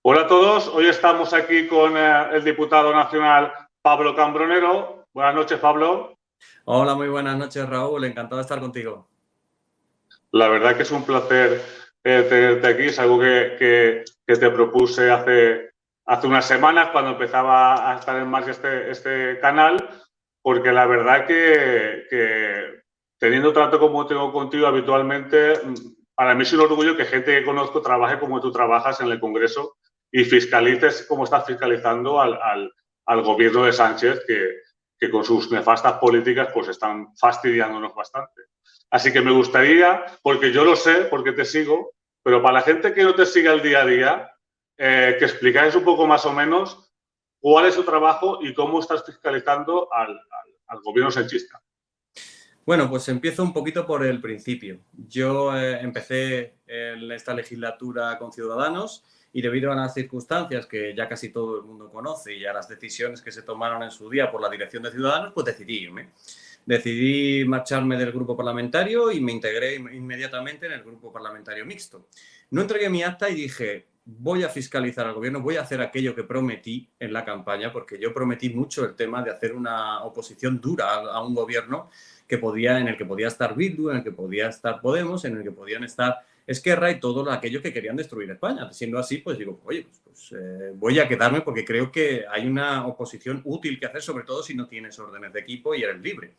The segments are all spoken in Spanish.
Hola a todos, hoy estamos aquí con el diputado nacional Pablo Cambronero. Buenas noches, Pablo. Hola, muy buenas noches, Raúl. Encantado de estar contigo. La verdad que es un placer tenerte aquí. Es algo que te propuse hace unas semanas cuando empezaba a estar en marcha este canal, porque la verdad que teniendo trato como tengo contigo habitualmente, para mí es un orgullo que gente que conozco trabaje como tú trabajas en el Congreso y fiscalices como estás fiscalizando al gobierno de Sánchez, que con sus nefastas políticas pues están fastidiándonos bastante. Así que me gustaría, porque yo lo sé, porque te sigo, pero para la gente que no te sigue al día a día, que explicáis un poco más o menos cuál es tu trabajo y cómo estás fiscalizando al gobierno sanchista. Bueno, pues empiezo un poquito por el principio. Yo empecé en esta legislatura con Ciudadanos y debido a las circunstancias que ya casi todo el mundo conoce y a las decisiones que se tomaron en su día por la dirección de Ciudadanos, pues decidí irme. Decidí marcharme del grupo parlamentario y me integré inmediatamente en el grupo parlamentario mixto. No entregué mi acta y dije, voy a fiscalizar al gobierno, voy a hacer aquello que prometí en la campaña, porque yo prometí mucho el tema de hacer una oposición dura a un gobierno en el que podía estar Bildu, en el que podía estar Podemos, en el que podían estar Esquerra y todo aquello que querían destruir España. Siendo así, pues digo, oye, voy a quedarme porque creo que hay una oposición útil que hacer, sobre todo si no tienes órdenes de equipo y eres libre.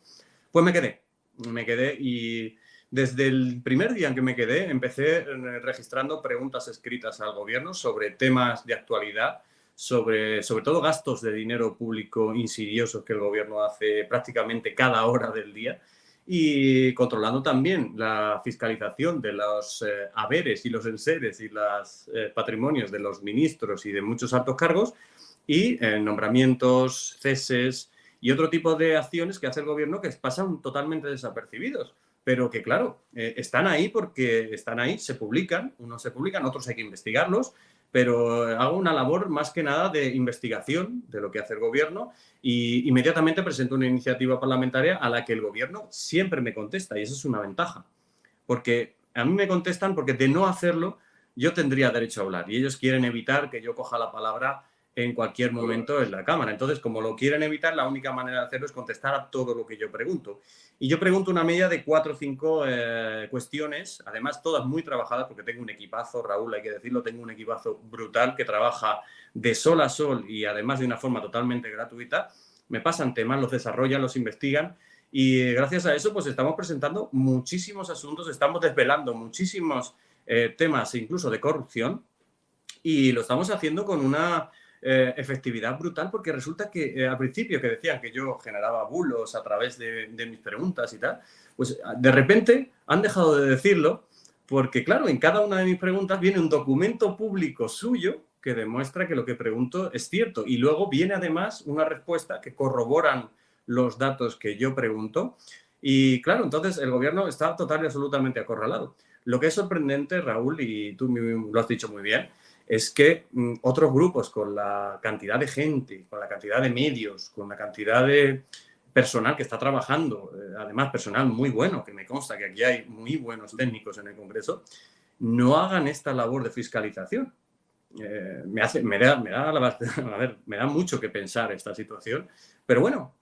Pues me quedé y desde el primer día en que me quedé empecé registrando preguntas escritas al gobierno sobre temas de actualidad, sobre todo gastos de dinero público insidiosos que el gobierno hace prácticamente cada hora del día y controlando también la fiscalización de los haberes y los enseres y los patrimonios de los ministros y de muchos altos cargos y nombramientos, ceses y otro tipo de acciones que hace el gobierno que pasan totalmente desapercibidos, pero que claro, están ahí porque están ahí, se publican, unos se publican, otros hay que investigarlos, pero hago una labor más que nada de investigación de lo que hace el gobierno y inmediatamente presento una iniciativa parlamentaria a la que el gobierno siempre me contesta y eso es una ventaja, porque a mí me contestan porque de no hacerlo yo tendría derecho a hablar y ellos quieren evitar que yo coja la palabra en cualquier momento en la Cámara. Entonces, como lo quieren evitar, la única manera de hacerlo es contestar a todo lo que yo pregunto. Y yo pregunto una media de 4 o 5 cuestiones, además todas muy trabajadas, porque tengo un equipazo, Raúl, hay que decirlo, tengo un equipazo brutal que trabaja de sol a sol y además de una forma totalmente gratuita. Me pasan temas, los desarrollan, los investigan y gracias a eso pues estamos presentando muchísimos asuntos, estamos desvelando muchísimos temas incluso de corrupción y lo estamos haciendo con una efectividad brutal porque resulta que al principio que decían que yo generaba bulos a través de mis preguntas y tal, pues de repente han dejado de decirlo porque claro, en cada una de mis preguntas viene un documento público suyo que demuestra que lo que pregunto es cierto y luego viene además una respuesta que corroboran los datos que yo pregunto y claro, entonces el gobierno está total y absolutamente acorralado. Lo que es sorprendente, Raúl, y tú lo has dicho muy bien, es que otros grupos con la cantidad de gente, con la cantidad de medios, con la cantidad de personal que está trabajando, además personal muy bueno, que me consta que aquí hay muy buenos técnicos en el Congreso, no hagan esta labor de fiscalización. Me da mucho que pensar esta situación, pero bueno,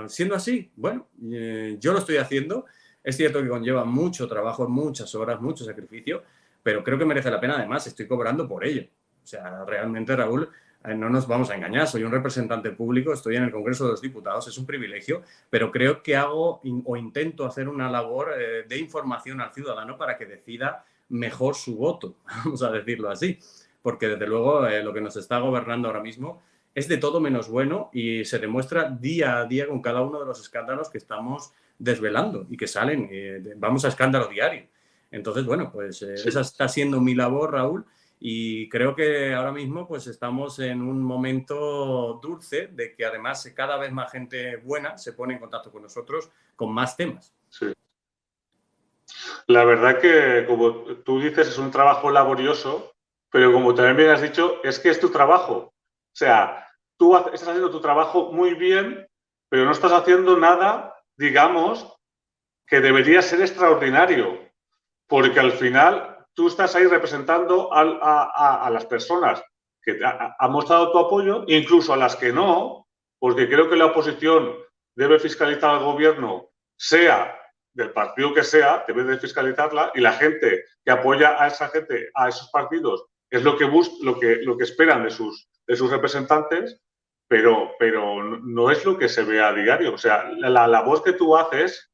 siendo así, bueno, yo lo estoy haciendo. Es cierto que conlleva mucho trabajo, muchas horas, mucho sacrificio, pero creo que merece la pena. Además, estoy cobrando por ello. O sea, realmente, Raúl, no nos vamos a engañar. Soy un representante público, estoy en el Congreso de los Diputados, es un privilegio, pero creo que hago o intento hacer una labor de información al ciudadano para que decida mejor su voto, vamos a decirlo así. Porque, desde luego, lo que nos está gobernando ahora mismo es de todo menos bueno y se demuestra día a día con cada uno de los escándalos que estamos desvelando y que salen. Vamos a escándalo diario. Entonces, bueno, pues esa está siendo mi labor, Raúl, y creo que ahora mismo pues estamos en un momento dulce de que además cada vez más gente buena se pone en contacto con nosotros con más temas. Sí. La verdad que, como tú dices, es un trabajo laborioso, pero como también bien has dicho, es que es tu trabajo. O sea, tú estás haciendo tu trabajo muy bien, pero no estás haciendo nada, digamos, que debería ser extraordinario. Porque al final tú estás ahí representando a las personas que han mostrado tu apoyo, incluso a las que no, porque creo que la oposición debe fiscalizar al gobierno, sea del partido que sea, debe de fiscalizarla, y la gente que apoya a esa gente, a esos partidos, es lo que esperan de sus representantes, pero no es lo que se ve a diario. O sea, la labor que tú haces,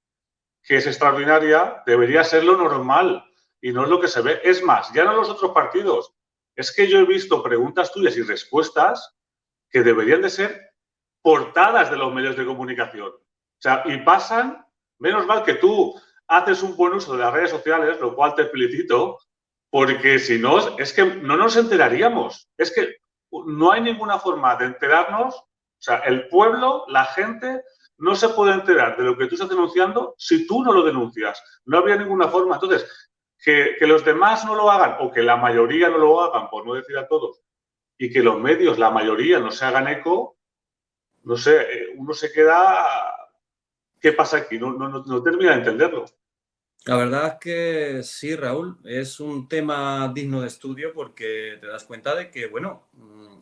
que es extraordinaria, debería ser lo normal y no es lo que se ve. Es más, ya no los otros partidos. Es que yo he visto preguntas tuyas y respuestas que deberían de ser portadas de los medios de comunicación. O sea, y pasan, menos mal que tú haces un buen uso de las redes sociales, lo cual te felicito, porque si no, es que no nos enteraríamos. Es que no hay ninguna forma de enterarnos. O sea, el pueblo, la gente, no se puede enterar de lo que tú estás denunciando si tú no lo denuncias. No habría ninguna forma. Entonces, que los demás no lo hagan o que la mayoría no lo hagan, por no decir a todos, y que los medios, la mayoría, no se hagan eco, no sé, uno se queda... ¿Qué pasa aquí? No termina de entenderlo. La verdad es que sí, Raúl, es un tema digno de estudio porque te das cuenta de que, bueno,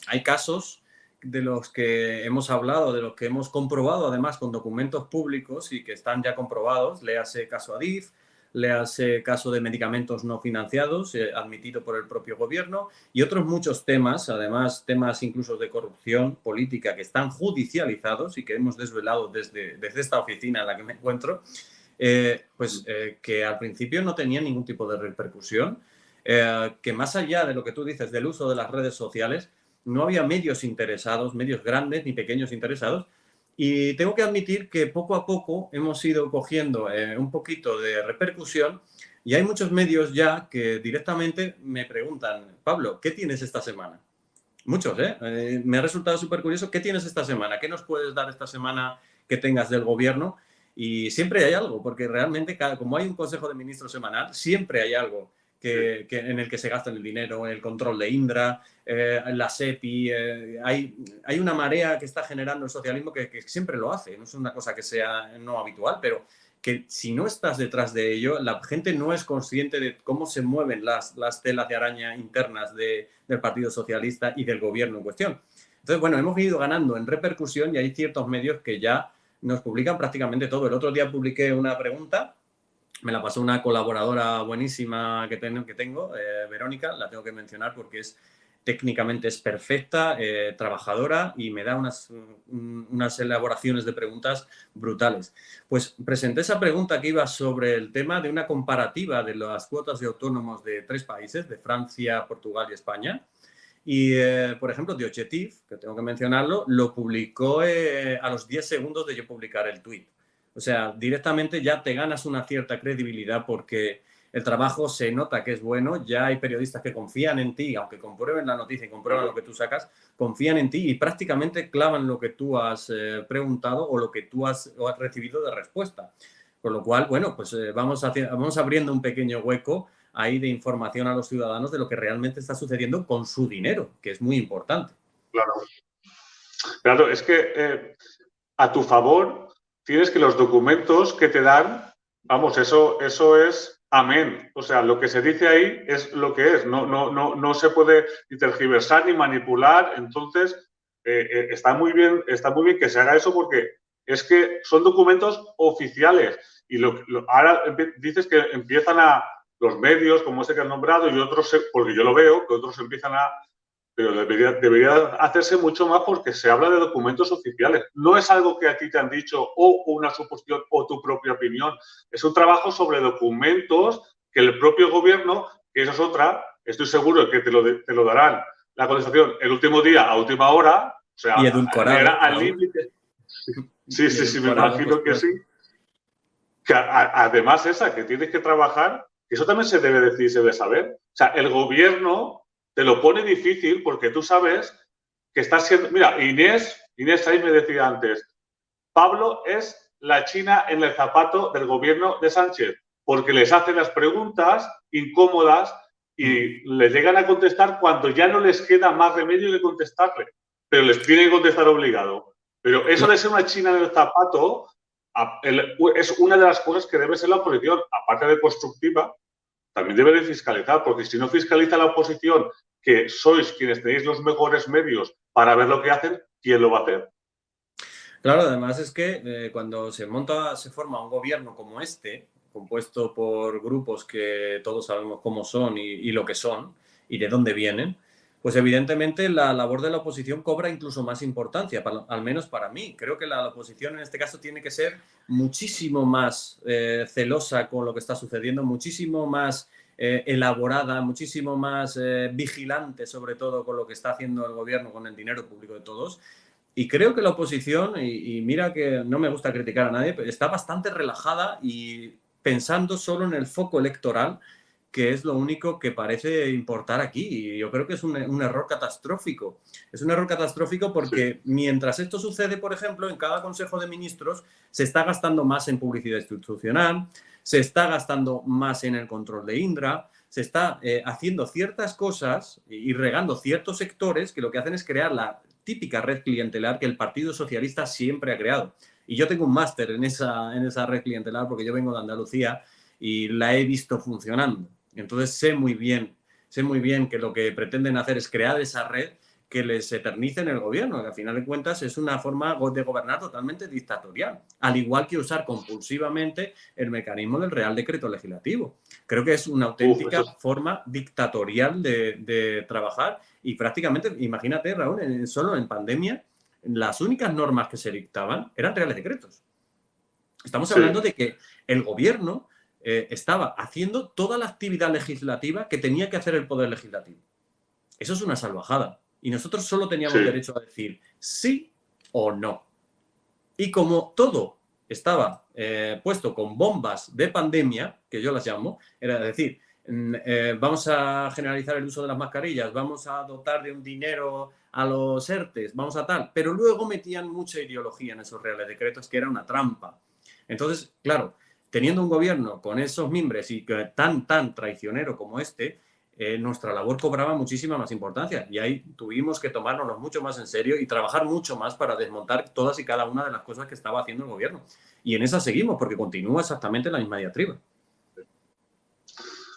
hay casos de los que hemos hablado, de los que hemos comprobado además con documentos públicos y que están ya comprobados, léase caso Adif, léase caso de medicamentos no financiados, admitido por el propio gobierno, y otros muchos temas, además temas incluso de corrupción política que están judicializados y que hemos desvelado desde esta oficina en la que me encuentro, que al principio no tenía ningún tipo de repercusión, que más allá de lo que tú dices del uso de las redes sociales, no había medios interesados, medios grandes ni pequeños interesados, y tengo que admitir que poco a poco hemos ido cogiendo un poquito de repercusión y hay muchos medios ya que directamente me preguntan, Pablo, ¿qué tienes esta semana? Muchos, ¿eh? Me ha resultado súper curioso, ¿qué tienes esta semana? ¿Qué nos puedes dar esta semana que tengas del gobierno? Y siempre hay algo, porque realmente, como hay un Consejo de Ministros semanal, siempre hay algo en el que se gasta el dinero, el control de Indra, la SEPI, hay una marea que está generando el socialismo que siempre lo hace, no es una cosa que sea no habitual, pero que si no estás detrás de ello, la gente no es consciente de cómo se mueven las telas de araña internas del Partido Socialista y del gobierno en cuestión. Entonces, bueno, hemos ido ganando en repercusión y hay ciertos medios que ya nos publican prácticamente todo. El otro día publiqué una pregunta, me la pasó una colaboradora buenísima que tengo, Verónica, la tengo que mencionar porque técnicamente es perfecta, trabajadora y me da unas elaboraciones de preguntas brutales. Pues presenté esa pregunta que iba sobre el tema de una comparativa de las cuotas de autónomos de 3 países, de Francia, Portugal y España. Y, por ejemplo, The Objective, que tengo que mencionarlo, lo publicó a los 10 segundos de yo publicar el tuit. O sea, directamente ya te ganas una cierta credibilidad porque el trabajo se nota que es bueno, ya hay periodistas que confían en ti, aunque comprueben la noticia y comprueben lo que tú sacas, confían en ti y prácticamente clavan lo que tú has preguntado o lo que tú has recibido de respuesta. Con lo cual, bueno, pues vamos abriendo un pequeño hueco ahí de información a los ciudadanos de lo que realmente está sucediendo con su dinero, que es muy importante. Claro, es que a tu favor tienes que los documentos que te dan, vamos, eso es amén. O sea, lo que se dice ahí es lo que es. No se puede ni tergiversar ni manipular. Entonces, está muy bien que se haga eso porque es que son documentos oficiales. Y ahora dices que empiezan los medios, como ese que has nombrado, y otros, porque yo lo veo, que otros empiezan pero debería hacerse mucho más porque se habla de documentos oficiales. No es algo que a ti te han dicho o una suposición o tu propia opinión. Es un trabajo sobre documentos que el propio gobierno, que eso es otra, estoy seguro de que te lo darán la contestación el último día a última hora, o sea, y edulcorado, al límite. Sí, me imagino que sí. Que además que tienes que trabajar, eso también se debe decir, se debe saber. O sea, el gobierno te lo pone difícil porque tú sabes que estás siendo... Mira, Inés ahí me decía antes, Pablo es la china en el zapato del gobierno de Sánchez, porque les hacen las preguntas incómodas y les llegan a contestar cuando ya no les queda más remedio que contestarle, pero les tienen que contestar obligado. Pero eso de ser una china en el zapato es una de las cosas que debe ser la oposición, aparte de constructiva, también debe de fiscalizar, porque si no fiscaliza la oposición, que sois quienes tenéis los mejores medios para ver lo que hacen, ¿quién lo va a hacer? Claro, además es que cuando se forma un gobierno como este, compuesto por grupos que todos sabemos cómo son y lo que son y de dónde vienen, pues evidentemente la labor de la oposición cobra incluso más importancia, al menos para mí. Creo que la oposición en este caso tiene que ser muchísimo más celosa con lo que está sucediendo, muchísimo más elaborada, muchísimo más vigilante sobre todo con lo que está haciendo el gobierno con el dinero público de todos. Y creo que la oposición, y mira que no me gusta criticar a nadie, pero está bastante relajada y pensando solo en el foco electoral, que es lo único que parece importar aquí. Y yo creo que es un error catastrófico. Es un error catastrófico porque mientras esto sucede, por ejemplo, en cada Consejo de Ministros se está gastando más en publicidad institucional, se está gastando más en el control de Indra, se está haciendo ciertas cosas y regando ciertos sectores que lo que hacen es crear la típica red clientelar que el Partido Socialista siempre ha creado. Y yo tengo un máster en esa red clientelar porque yo vengo de Andalucía y la he visto funcionando. Entonces sé muy bien que lo que pretenden hacer es crear esa red que les eternice en el gobierno, que al final de cuentas es una forma de gobernar totalmente dictatorial, al igual que usar compulsivamente el mecanismo del Real Decreto Legislativo. Creo que es una auténtica forma dictatorial de trabajar y prácticamente, imagínate, Raúl, solo en pandemia, las únicas normas que se dictaban eran reales decretos. Estamos hablando de que el gobierno estaba haciendo toda la actividad legislativa que tenía que hacer el Poder Legislativo. Eso es una salvajada. Y nosotros solo teníamos derecho a decir sí o no. Y como todo estaba puesto con bombas de pandemia, que yo las llamo, era decir, vamos a generalizar el uso de las mascarillas, vamos a dotar de un dinero a los ERTES, vamos a tal, pero luego metían mucha ideología en esos reales decretos, que era una trampa. Entonces, claro, teniendo un gobierno con esos mimbres y tan traicionero como este, nuestra labor cobraba muchísima más importancia y ahí tuvimos que tomárnoslo mucho más en serio y trabajar mucho más para desmontar todas y cada una de las cosas que estaba haciendo el gobierno. Y en esa seguimos, porque continúa exactamente la misma diatriba.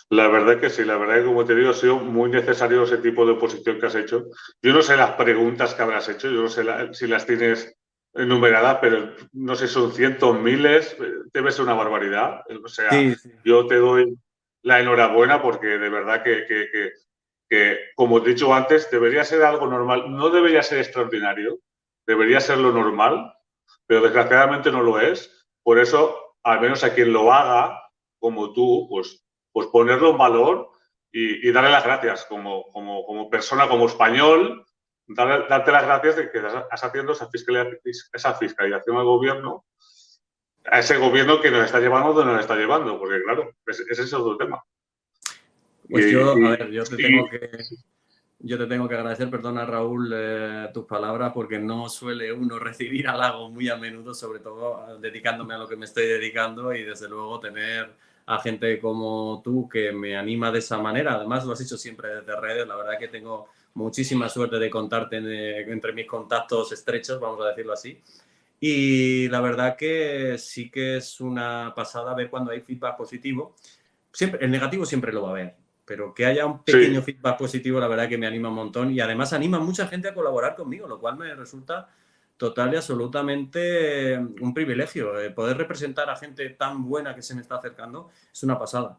La verdad que sí, la verdad que, como te digo, ha sido muy necesario ese tipo de oposición que has hecho. Yo no sé las preguntas que habrás hecho, yo no sé si las tienes enumeradas, pero no sé, son cientos, miles, debe ser una barbaridad. O sea, yo te doy la enhorabuena porque de verdad que, como he dicho antes, debería ser algo normal. No debería ser extraordinario, debería ser lo normal, pero desgraciadamente no lo es. Por eso, al menos a quien lo haga, como tú, pues ponerlo en valor y darle las gracias como persona, como español, darte las gracias de que estás haciendo esa fiscalización al gobierno, a ese gobierno que nos está llevando donde nos está llevando, porque claro, ese es otro tema. Pues yo te tengo que agradecer, perdona Raúl, tus palabras, porque no suele uno recibir halagos muy a menudo, sobre todo dedicándome a lo que me estoy dedicando y desde luego tener a gente como tú que me anima de esa manera. Además lo has hecho siempre desde redes, la verdad que tengo muchísima suerte de contarte entre mis contactos estrechos, vamos a decirlo así. Y la verdad que sí que es una pasada ver cuando hay feedback positivo. Siempre, el negativo siempre lo va a haber, pero que haya un pequeño feedback positivo, la verdad que me anima un montón y además anima a mucha gente a colaborar conmigo, lo cual me resulta total y absolutamente un privilegio. Poder representar a gente tan buena que se me está acercando es una pasada.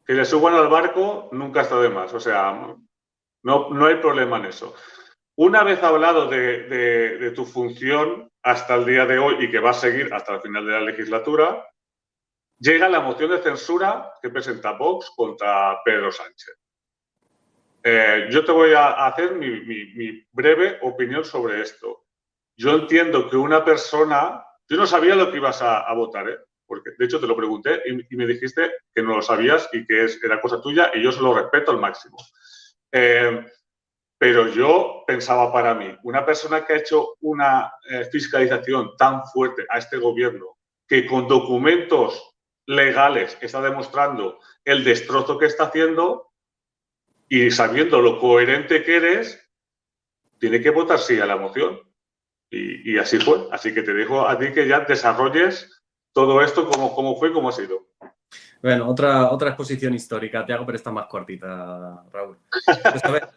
Que le suban al barco nunca está de más, o sea, no hay problema en eso. Una vez hablado de tu función hasta el día de hoy y que va a seguir hasta el final de la legislatura, llega la moción de censura que presenta Vox contra Pedro Sánchez. Yo te voy a hacer mi breve opinión sobre esto. Yo entiendo que una persona... Yo no sabía lo que ibas a votar, porque de hecho te lo pregunté y me dijiste que no lo sabías y que era cosa tuya y yo se lo respeto al máximo. Pero yo pensaba para mí, una persona que ha hecho una fiscalización tan fuerte a este gobierno, que con documentos legales está demostrando el destrozo que está haciendo y sabiendo lo coherente que eres, tiene que votar sí a la moción. Y así fue. Así que te dejo a ti que ya desarrolles todo esto como fue y como ha sido. Bueno, otra exposición histórica, te hago, pero está más cortita, Raúl. Pues a ver,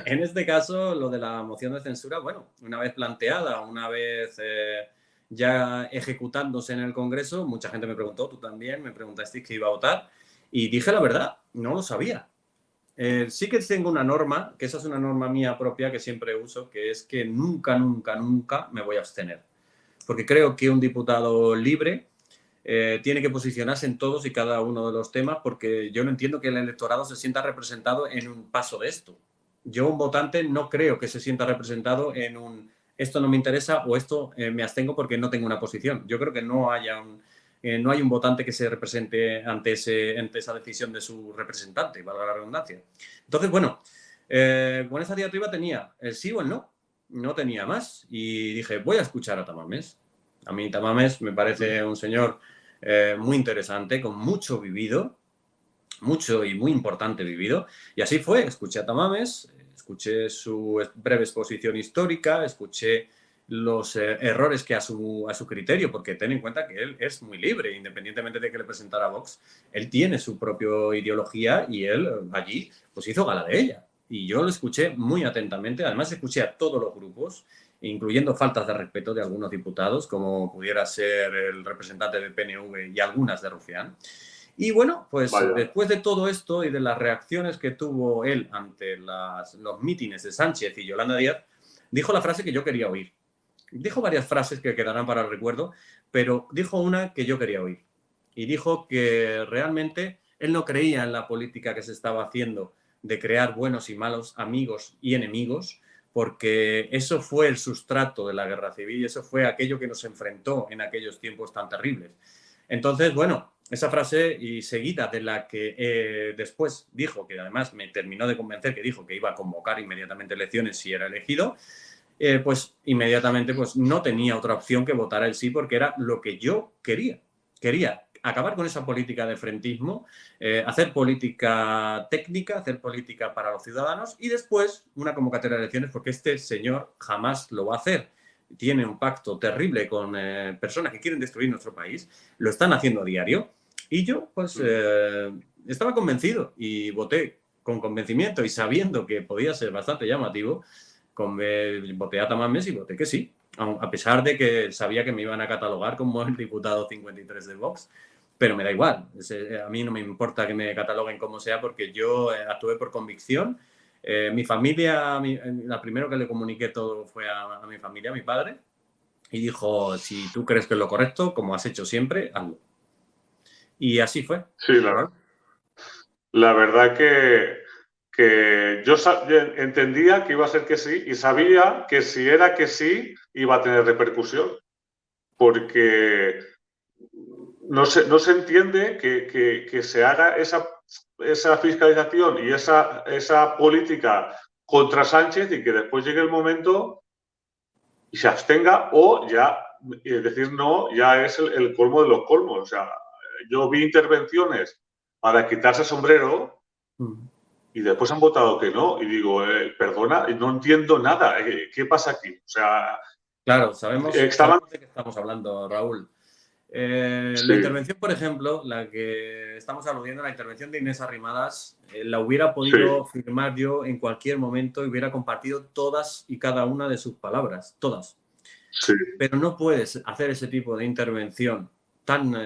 en este caso, lo de la moción de censura, bueno, una vez planteada, una vez ya ejecutándose en el Congreso, mucha gente me preguntó, tú también, me preguntasteis qué iba a votar, y dije la verdad, no lo sabía. Sí que tengo una norma, que esa es una norma mía propia que siempre uso, que es que nunca, nunca, nunca me voy a abstener. Porque creo que un diputado libre tiene que posicionarse en todos y cada uno de los temas, porque yo no entiendo que el electorado se sienta representado en un paso de esto. Yo, un votante, no creo que se sienta representado en un esto no me interesa o esto me abstengo porque no tengo una posición. Yo creo que no hay un votante que se represente ante esa decisión de su representante, valga la redundancia. Entonces, bueno, con esa diatriba tenía el sí o el no, no tenía más. Y dije, voy a escuchar a Tamames. A mí Tamames me parece un señor muy interesante, con mucho vivido, mucho y muy importante vivido. Y así fue, escuché a Tamames, escuché su breve exposición histórica, escuché los errores que a su criterio, porque ten en cuenta que él es muy libre, independientemente de que le presentara Vox, él tiene su propia ideología y él allí pues hizo gala de ella. Y yo lo escuché muy atentamente, además escuché a todos los grupos, incluyendo faltas de respeto de algunos diputados, como pudiera ser el representante del PNV y algunas de Rufián. Y bueno, pues Vaya. después de todo esto y de las reacciones que tuvo él ante los mítines de Sánchez y Yolanda Díaz, dijo la frase que yo quería oír. Dijo varias frases que quedarán para el recuerdo, pero dijo una que yo quería oír. Y dijo que realmente él no creía en la política que se estaba haciendo de crear buenos y malos amigos y enemigos, porque eso fue el sustrato de la guerra civil y eso fue aquello que nos enfrentó en aquellos tiempos tan terribles. Entonces, bueno, esa frase y seguida de la que después dijo, que además me terminó de convencer, que dijo que iba a convocar inmediatamente elecciones si era elegido, pues inmediatamente pues no tenía otra opción que votar el sí, porque era lo que yo quería. Quería acabar con esa política de frentismo, hacer política técnica, hacer política para los ciudadanos y después una convocatoria de elecciones, porque este señor jamás lo va a hacer. Tiene un pacto terrible con personas que quieren destruir nuestro país, lo están haciendo a diario y yo pues estaba convencido y voté con convencimiento y sabiendo que podía ser bastante llamativo. Voté a Tamames y voté que sí, a pesar de que sabía que me iban a catalogar como el diputado 53 de Vox, pero me da igual, a mí no me importa que me cataloguen como sea porque yo actué por convicción. Mi familia, la primero que le comuniqué todo fue a mi familia, a mi padre, y dijo, si tú crees que es lo correcto, como has hecho siempre, hazlo. Y así fue. Sí, la verdad que yo entendía que iba a ser que sí y sabía que si era que sí iba a tener repercusión, porque no se entiende que se haga esa fiscalización y esa política contra Sánchez y que después llegue el momento y se abstenga o ya decir no ya es el colmo de los colmos. O sea, yo vi intervenciones para quitarse el sombrero y después han votado que no. Y digo, perdona, no entiendo nada. ¿Qué pasa aquí? O sea, claro, sabemos de qué estamos hablando, Raúl. Sí. La intervención, por ejemplo, la que estamos aludiendo, la intervención de Inés Arrimadas, la hubiera podido firmar yo en cualquier momento y hubiera compartido todas y cada una de sus palabras, todas. Sí. Pero no puedes hacer ese tipo de intervención tan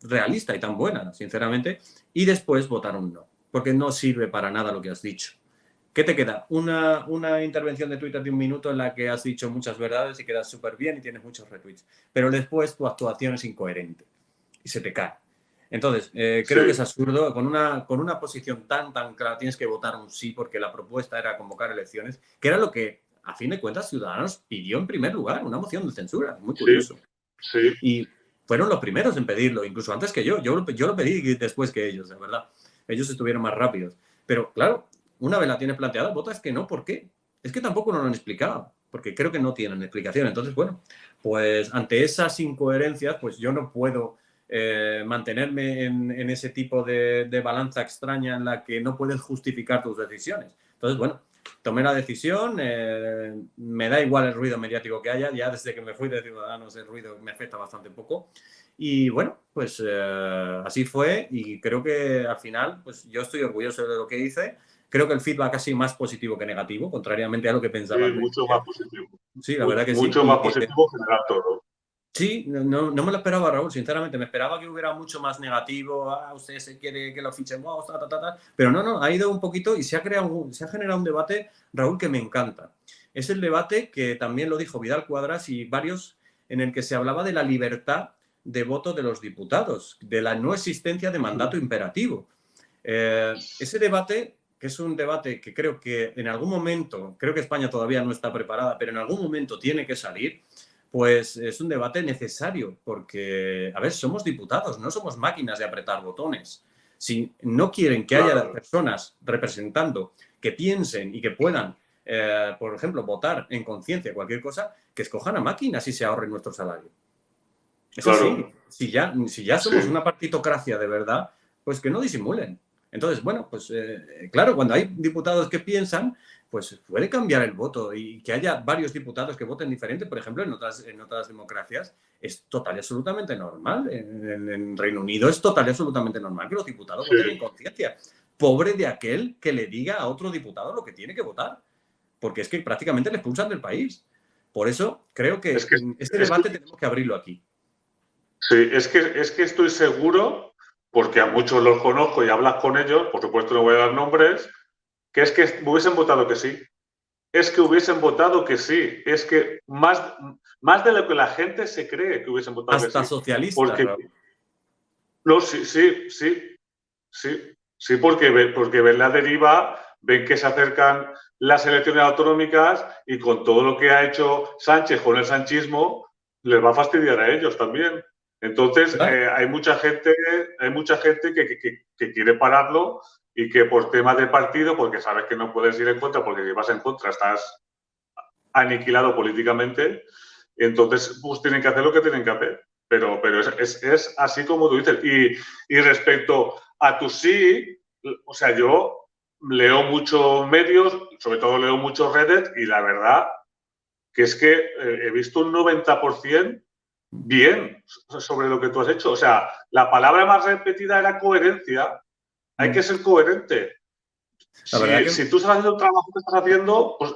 realista y tan buena, sinceramente, y después votar un no, porque no sirve para nada lo que has dicho. ¿Qué te queda? Una intervención de Twitter de 1 minuto en la que has dicho muchas verdades y quedas súper bien y tienes muchos retweets. Pero después tu actuación es incoherente y se te cae. Entonces, creo que es absurdo. Con una posición tan clara tienes que votar un sí porque la propuesta era convocar elecciones, que era lo que, a fin de cuentas, Ciudadanos pidió en primer lugar, una moción de censura. Muy curioso. Sí. Y fueron los primeros en pedirlo, incluso antes que yo. Yo lo pedí después que ellos, de verdad. Ellos estuvieron más rápidos. Pero, claro, una vez la tienes planteada, votas que no. ¿Por qué? Es que tampoco nos lo han explicado, porque creo que no tienen explicación. Entonces, bueno, pues ante esas incoherencias, pues yo no puedo mantenerme en ese tipo de balanza extraña en la que no puedes justificar tus decisiones. Entonces, bueno, tomé la decisión, me da igual el ruido mediático que haya, ya desde que me fui de Ciudadanos el ruido me afecta bastante poco. Y bueno, pues así fue y creo que al final pues yo estoy orgulloso de lo que hice. Creo que el feedback ha sido más positivo que negativo, contrariamente a lo que pensaba al mucho más principio. positivo. Sí, la verdad que sí. Mucho más positivo en general todo. Sí, no me lo esperaba, Raúl, sinceramente. Me esperaba que hubiera mucho más negativo. Usted se quiere que lo fichen, wow, pero no, ha ido un poquito y se ha generado un debate, Raúl, que me encanta. Es el debate que también lo dijo Vidal Cuadras y varios, en el que se hablaba de la libertad de voto de los diputados, de la no existencia de mandato imperativo. Ese debate, que es un debate que creo que en algún momento, creo que España todavía no está preparada, pero en algún momento tiene que salir, pues es un debate necesario porque, a ver, somos diputados, no somos máquinas de apretar botones. Si no quieren que haya personas representando que piensen y que puedan, por ejemplo, votar en conciencia cualquier cosa, que escojan a máquinas y se ahorren nuestro salario. Eso claro. Sí, si ya somos una partitocracia de verdad, pues que no disimulen. Entonces, bueno, pues claro, cuando hay diputados que piensan, pues puede cambiar el voto y que haya varios diputados que voten diferente, por ejemplo, en otras democracias, es total y absolutamente normal. En Reino Unido es total y absolutamente normal que los diputados voten en conciencia. Pobre de aquel que le diga a otro diputado lo que tiene que votar, porque es que prácticamente le expulsan del país. Por eso creo que este debate tenemos que abrirlo aquí. Sí, es que estoy seguro, porque a muchos los conozco y hablas con ellos, por supuesto no voy a dar nombres, que es que hubiesen votado que sí. Es que hubiesen votado que sí. Es que más de lo que la gente se cree que hubiesen votado que sí. Hasta socialistas. No, sí, porque ven la deriva, ven que se acercan las elecciones autonómicas y con todo lo que ha hecho Sánchez con el sanchismo, les va a fastidiar a ellos también. Entonces, claro. Hay mucha gente que quiere pararlo y que por temas de partido, porque sabes que no puedes ir en contra, porque si vas en contra estás aniquilado políticamente, entonces pues tienen que hacer lo que tienen que hacer. Pero es así como tú dices. Y respecto a tu sí, o sea, yo leo muchos medios, sobre todo leo muchos Reddit, y la verdad que es que he visto un 90% bien sobre lo que tú has hecho. O sea, la palabra más repetida era coherencia. Hay que ser coherente. Si tú estás haciendo el trabajo que estás haciendo, pues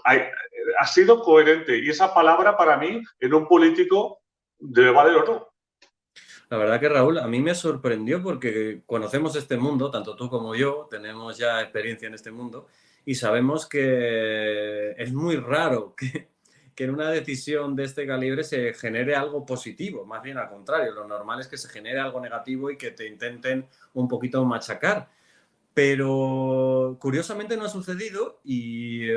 has sido coherente. Y esa palabra para mí, en un político, debe valer oro. La verdad que, Raúl, a mí me sorprendió porque conocemos este mundo, tanto tú como yo, tenemos ya experiencia en este mundo y sabemos que es muy raro que en una decisión de este calibre se genere algo positivo, más bien al contrario, lo normal es que se genere algo negativo y que te intenten un poquito machacar. Pero curiosamente no ha sucedido y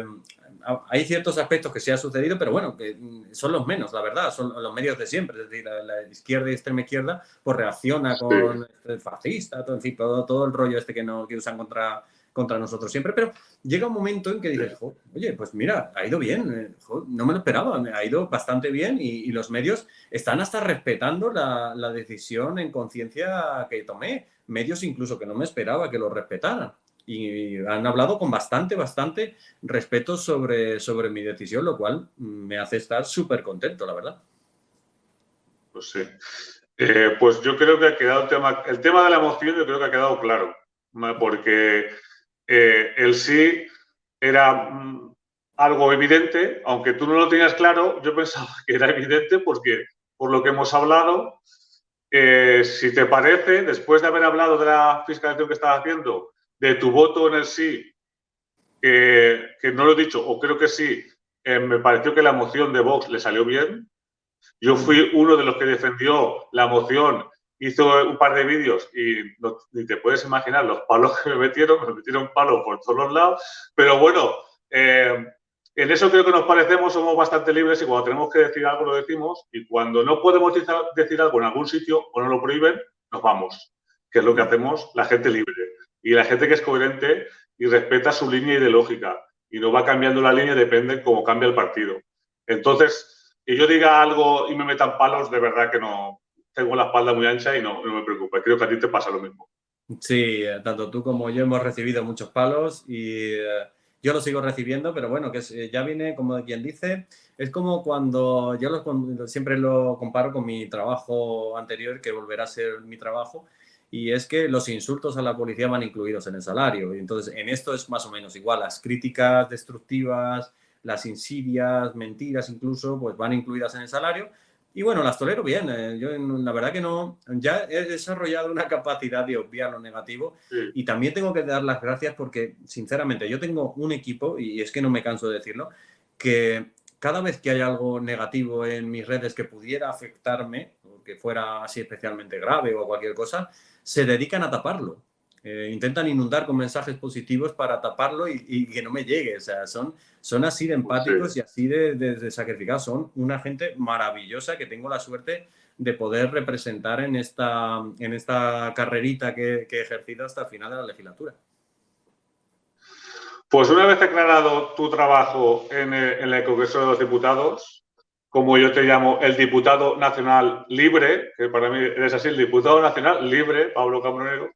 hay ciertos aspectos que sí ha sucedido, pero bueno, que son los menos, la verdad, son los medios de siempre, es decir, la izquierda y extrema izquierda pues reacciona con el fascista, todo, en fin, todo el rollo este que usan contra nosotros siempre, pero llega un momento en que dices, oye, pues mira, ha ido bien, no me lo esperaba, ha ido bastante bien y los medios están hasta respetando la decisión en conciencia que tomé. Medios incluso que no me esperaba que lo respetaran y han hablado con bastante respeto sobre mi decisión, lo cual me hace estar súper contento, la verdad. Pues sí. Pues yo creo que ha quedado el tema de la moción, yo creo que ha quedado claro, porque el sí era algo evidente, aunque tú no lo tenías claro, yo pensaba que era evidente porque por lo que hemos hablado, si te parece, después de haber hablado de la fiscalización que estás haciendo, de tu voto en el sí, que no lo he dicho, o creo que sí, me pareció que la moción de Vox le salió bien. Yo fui uno de los que defendió la moción, hizo un par de vídeos y ni te puedes imaginar los palos que me metieron palos por todos los lados, pero bueno, en eso creo que nos parecemos, somos bastante libres y cuando tenemos que decir algo lo decimos y cuando no podemos decir algo en algún sitio o no lo prohíben, nos vamos, que es lo que hacemos la gente libre y la gente que es coherente y respeta su línea ideológica y no va cambiando la línea, depende cómo cambia el partido. Entonces, que yo diga algo y me metan palos, de verdad que no, tengo la espalda muy ancha y no me preocupa, creo que a ti te pasa lo mismo. Sí, tanto tú como yo hemos recibido muchos palos y yo lo sigo recibiendo, pero bueno, que ya viene, como quien dice, es como cuando yo siempre lo comparo con mi trabajo anterior, que volverá a ser mi trabajo, y es que los insultos a la policía van incluidos en el salario. Y entonces, en esto es más o menos igual. Las críticas destructivas, las insidias, mentiras incluso, pues van incluidas en el salario. Y bueno, las tolero bien. Yo la verdad que no, ya he desarrollado una capacidad de obviar lo negativo Sí. y también tengo que dar las gracias porque, sinceramente, yo tengo un equipo, y es que no me canso de decirlo, que cada vez que hay algo negativo en mis redes que pudiera afectarme, o que fuera así especialmente grave o cualquier cosa, se dedican a taparlo. Intentan inundar con mensajes positivos para taparlo y que no me llegue. O sea, son así de empáticos Sí. y así de sacrificados. Son una gente maravillosa que tengo la suerte de poder representar en esta carrerita que he ejercido hasta el final de la legislatura. Pues una vez declarado tu trabajo en el Congreso de los Diputados, como yo te llamo el diputado nacional libre, que para mí eres así, el diputado nacional libre, Pablo Cambronero,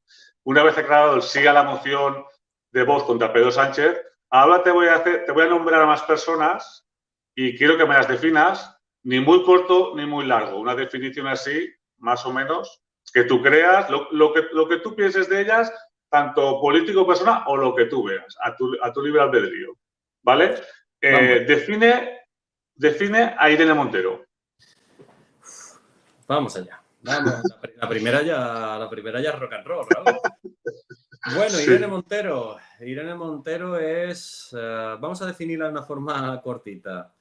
una vez declarado el sí a la moción de voz contra Pedro Sánchez, ahora te voy a nombrar a más personas y quiero que me las definas, ni muy corto ni muy largo, una definición así, más o menos, que tú creas, lo que tú pienses de ellas, tanto político, persona o lo que tú veas, a tu libre albedrío, ¿vale? Define a Irene Montero. Vamos allá. Vamos, la primera ya es rock and roll, Raúl. Bueno, Sí. Irene Montero. Irene Montero es, vamos a definirla de una forma cortita.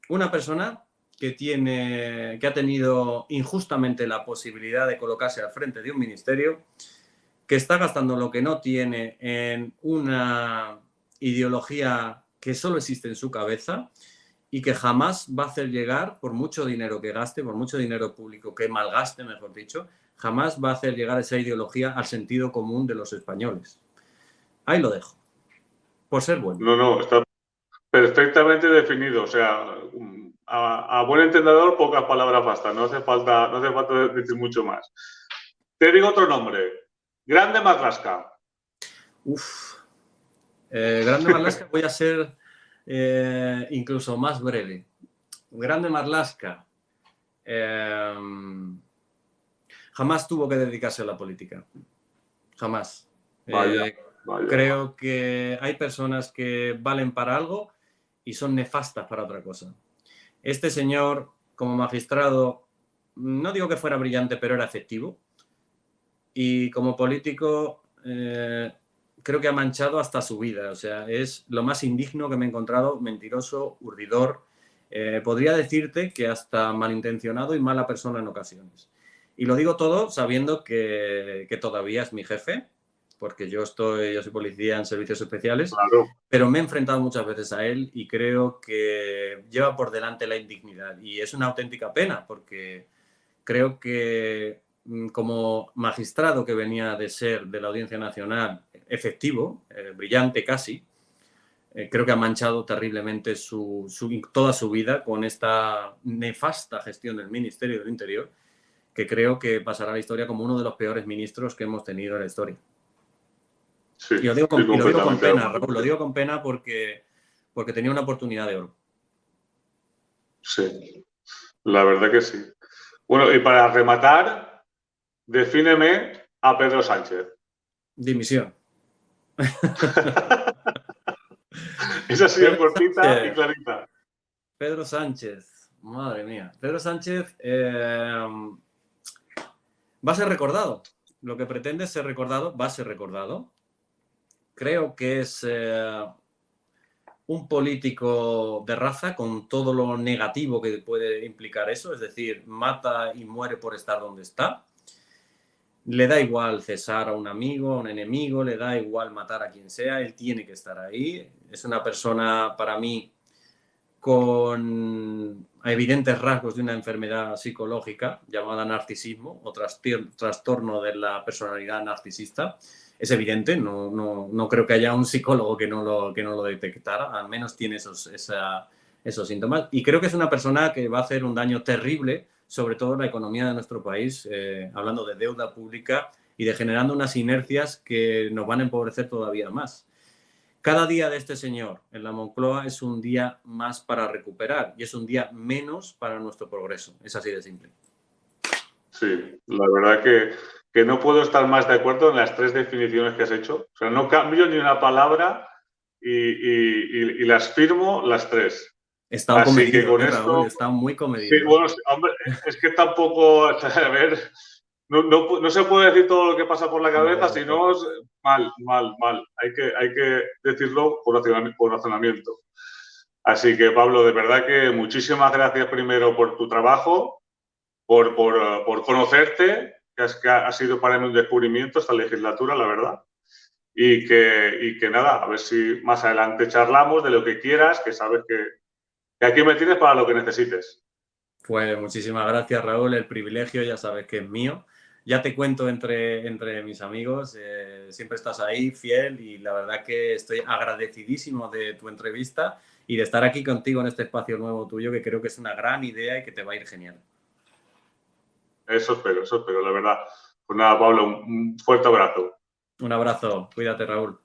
Una persona que ha tenido injustamente la posibilidad de colocarse al frente de un ministerio, que está gastando lo que no tiene en una ideología que solo existe en su cabeza y que jamás va a hacer llegar, por mucho dinero que gaste, por mucho dinero público que malgaste, mejor dicho, jamás va a hacer llegar esa ideología al sentido común de los españoles. Ahí lo dejo, por ser bueno. No, está perfectamente definido. O sea, a buen entendedor, pocas palabras bastan. No hace falta decir mucho más. Te digo otro nombre. Grande Marlaska. Grande Marlaska, voy a ser incluso más breve. Grande Marlaska jamás tuvo que dedicarse a la política. Jamás. Vaya. Creo que hay personas que valen para algo y son nefastas para otra cosa. Este señor, como magistrado, no digo que fuera brillante, pero era efectivo. Y como político, creo que ha manchado hasta su vida. O sea, es lo más indigno que me he encontrado, mentiroso, urdidor. Podría decirte que hasta malintencionado y mala persona en ocasiones. Y lo digo todo sabiendo que todavía es mi jefe, porque yo soy policía en servicios especiales, Claro. pero me he enfrentado muchas veces a él y creo que lleva por delante la indignidad. Y es una auténtica pena, porque creo que como magistrado que venía de ser de la Audiencia Nacional, efectivo, brillante casi, creo que ha manchado terriblemente toda su vida con esta nefasta gestión del Ministerio del Interior, que creo que pasará a la historia como uno de los peores ministros que hemos tenido en la historia. Sí, y lo digo con pena, Raúl, lo digo con pena porque tenía una oportunidad de oro. Sí, la verdad que sí. Bueno, y para rematar, defíneme a Pedro Sánchez. Dimisión. Esa ha sido cortita y clarita. Pedro Sánchez, madre mía. Pedro Sánchez va a ser recordado. Lo que pretende ser recordado va a ser recordado. Creo que es un político de raza con todo lo negativo que puede implicar eso, es decir, mata y muere por estar donde está. Le da igual cesar a un amigo, a un enemigo, le da igual matar a quien sea, él tiene que estar ahí. Es una persona, para mí, con evidentes rasgos de una enfermedad psicológica llamada narcisismo o trastorno de la personalidad narcisista. Es evidente, no creo que haya un psicólogo que no lo detectara, al menos tiene esos síntomas. Y creo que es una persona que va a hacer un daño terrible, sobre todo en la economía de nuestro país, hablando de deuda pública y de generando unas inercias que nos van a empobrecer todavía más. Cada día de este señor en la Moncloa es un día más para recuperar y es un día menos para nuestro progreso. Es así de simple. Sí, la verdad que no puedo estar más de acuerdo en las 3 definiciones que has hecho. O sea, no cambio ni una palabra y las firmo las 3. He estado Así que comedido, con Raúl, esto, he estado muy sí, comedido. bueno, hombre, es que tampoco, a ver, no se puede decir todo lo que pasa por la cabeza, No, si no, mal. Hay que decirlo con razonamiento. Así que, Pablo, de verdad que muchísimas gracias primero por tu trabajo, por conocerte, que ha sido para mí un descubrimiento esta legislatura, la verdad. Y que nada, a ver si más adelante charlamos de lo que quieras, que sabes que aquí me tienes para lo que necesites. Pues muchísimas gracias, Raúl. El privilegio ya sabes que es mío. Ya te cuento entre mis amigos, siempre estás ahí, fiel, y la verdad que estoy agradecidísimo de tu entrevista y de estar aquí contigo en este espacio nuevo tuyo, que creo que es una gran idea y que te va a ir genial. Eso espero, la verdad. Pues nada, Pablo, un fuerte abrazo. Un abrazo, cuídate, Raúl.